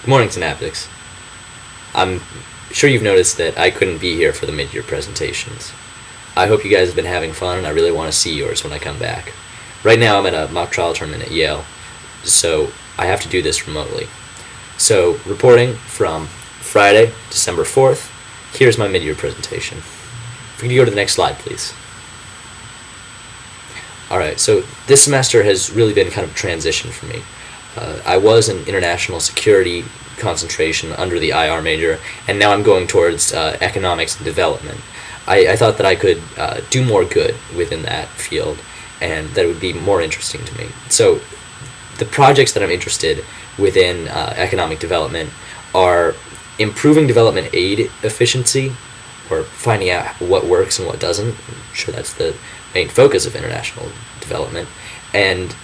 Good morning, Synaptics. I'm sure you've noticed that I couldn't be here for the mid-year presentations. I hope you guys have been having fun, and I really want to see yours when I come back. Right now I'm at a mock trial tournament at Yale, so I have to do this remotely. So, reporting from Friday, December 4th, here's my mid-year presentation. If we could go to the next slide, please. Alright, so this semester has really been kind of a transition for me. I was in international security concentration under the IR major, and now I'm going towards economics and development. I thought that I could do more good within that field, and that it would be more interesting to me. So the projects that I'm interested within economic development are improving development aid efficiency, or finding out what works and what doesn't. I'm sure that's the main focus of international development, and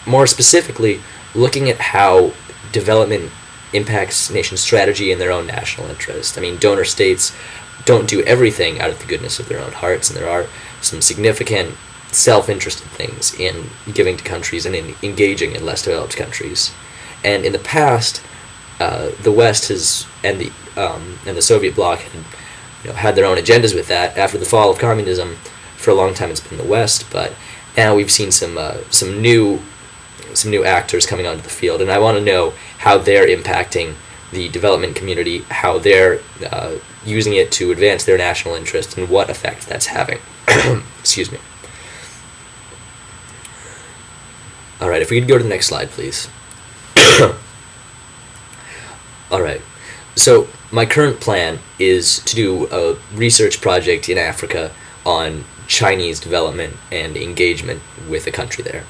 more specifically, looking at how development impacts nation strategy in their own national interest. I mean, donor states don't do everything out of the goodness of their own hearts, and there are some significant self-interested things in giving to countries and in engaging in less developed countries. And in the past, the West has and the Soviet bloc had their own agendas with that. After the fall of communism, for a long time it's been the West, but now we've seen some new actors coming onto the field, and I want to know how they're impacting the development community, how they're using it to advance their national interest, and what effect that's having. Excuse me. Alright, if we could go to the next slide, please. Alright, so my current plan is to do a research project in Africa on Chinese development and engagement with the country there.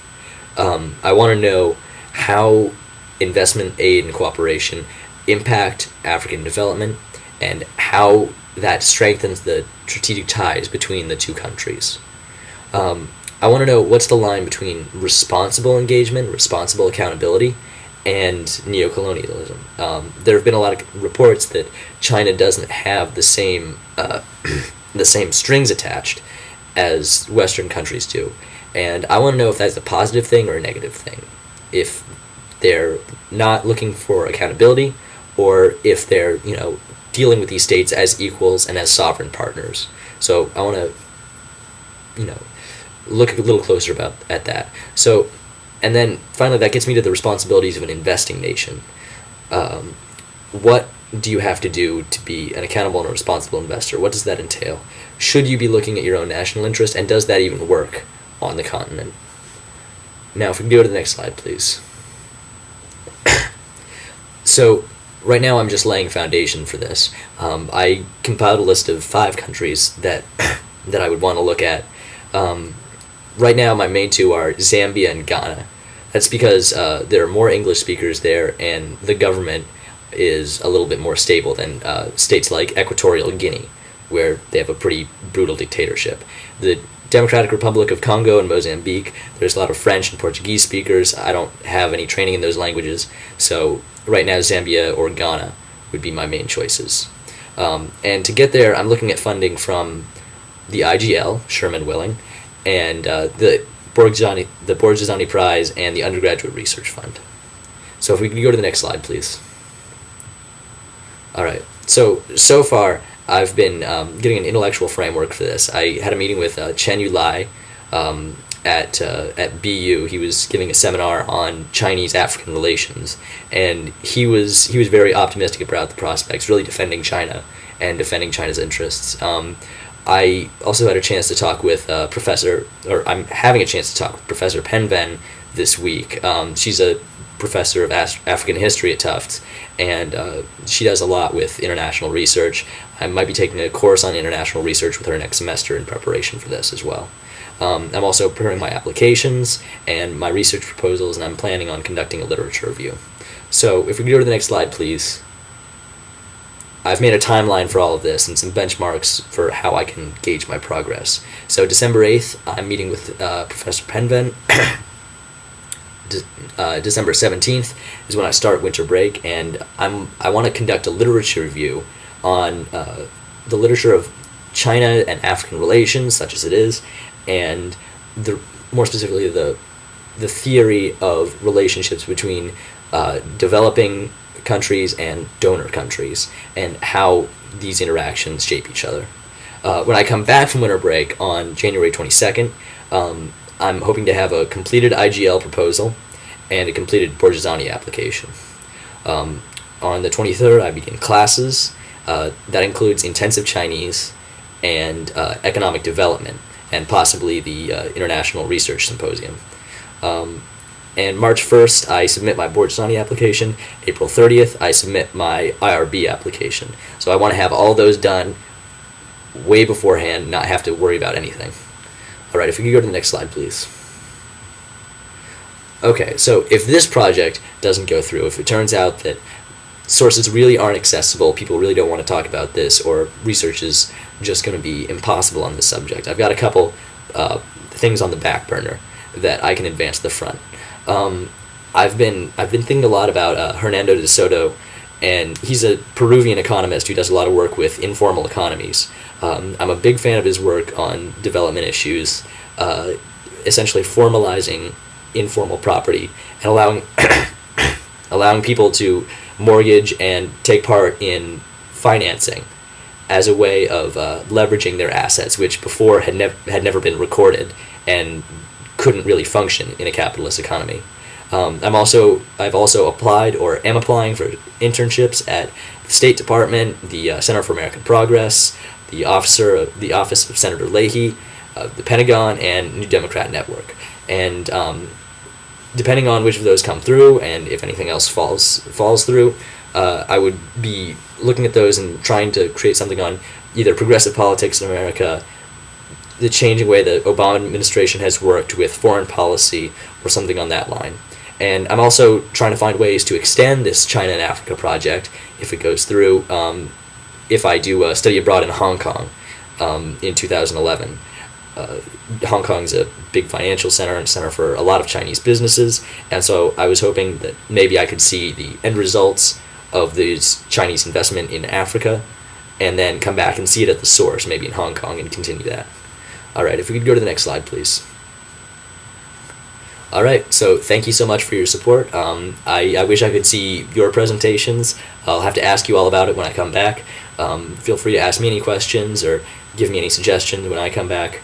I want to know how investment aid and cooperation impact African development, and how that strengthens the strategic ties between the two countries. I want to know what's the line between responsible engagement, responsible accountability, and neocolonialism. There have been a lot of reports that China doesn't have the same strings attached as Western countries do. And I want to know if that's a positive thing or a negative thing. If they're not looking for accountability, or if they're, dealing with these states as equals and as sovereign partners. So I want to, look a little closer at that. So, and then finally that gets me to the responsibilities of an investing nation. What do you have to do to be an accountable and a responsible investor? What does that entail? Should you be looking at your own national interest, and does that even work on the continent? Now, if we can go to the next slide, please. So, right now I'm just laying foundation for this. I compiled a list of 5 countries that I would want to look at. Right now, my main 2 are Zambia and Ghana. That's because there are more English speakers there, and the government is a little bit more stable than states like Equatorial Guinea, where they have a pretty brutal dictatorship. The Democratic Republic of Congo and Mozambique, there's a lot of French and Portuguese speakers. I don't have any training in those languages, so right now Zambia or Ghana would be my main choices. And to get there, I'm looking at funding from the IGL, Sherman Willing, and the Borgesani Prize and the Undergraduate Research Fund. So if we could go to the next slide, please. Alright, so far I've been getting an intellectual framework for this. I had a meeting with Chen Yu Lai at BU. He was giving a seminar on Chinese-African relations, and he was very optimistic about the prospects, really defending China and defending China's interests. I also had a chance to talk with I'm having a chance to talk with Professor Penven this week. She's a professor of African history at Tufts, and she does a lot with international research. I might be taking a course on international research with her next semester in preparation for this as well. I'm also preparing my applications and my research proposals, and I'm planning on conducting a literature review. So if we could go to the next slide, please. I've made a timeline for all of this and some benchmarks for how I can gauge my progress. So December 8th, I'm meeting with Professor Penven. December 17th is when I start winter break, and I want to conduct a literature review on the literature of China and African relations, such as it is, and more specifically the theory of relationships between developing countries and donor countries, and how these interactions shape each other. When I come back from winter break on January 22nd, I'm hoping to have a completed IGL proposal and a completed Borgesani application. On the 23rd, I begin classes. That includes intensive Chinese and economic development, and possibly the International Research Symposium. And March 1st, I submit my Borgesani application. April 30th, I submit my IRB application. So I want to have all those done way beforehand, not have to worry about anything. All right, if we could go to the next slide, please. Okay, so if this project doesn't go through, if it turns out that sources really aren't accessible, people really don't want to talk about this, or research is just going to be impossible on this subject, I've got a couple things on the back burner that I can advance to the front. I've been thinking a lot about Hernando de Soto, and he's a Peruvian economist who does a lot of work with informal economies. I'm a big fan of his work on development issues, essentially formalizing informal property and allowing people to mortgage and take part in financing as a way of leveraging their assets, which before had never been recorded and couldn't really function in a capitalist economy. I've also applied or am applying for internships at the State Department, the Center for American Progress, the Office of Senator Leahy, the Pentagon, and New Democrat Network. And depending on which of those come through, and if anything else falls through, I would be looking at those and trying to create something on either progressive politics in America, the changing way the Obama administration has worked with foreign policy, or something on that line. And I'm also trying to find ways to extend this China and Africa project, if it goes through, if I do a study abroad in Hong Kong in 2011. Hong Kong's a big financial center and center for a lot of Chinese businesses, and so I was hoping that maybe I could see the end results of this Chinese investment in Africa, and then come back and see it at the source, maybe in Hong Kong, and continue that. All right, if we could go to the next slide, please. All right, so thank you so much for your support. I wish I could see your presentations. I'll have to ask you all about it when I come back. Feel free to ask me any questions or give me any suggestions when I come back.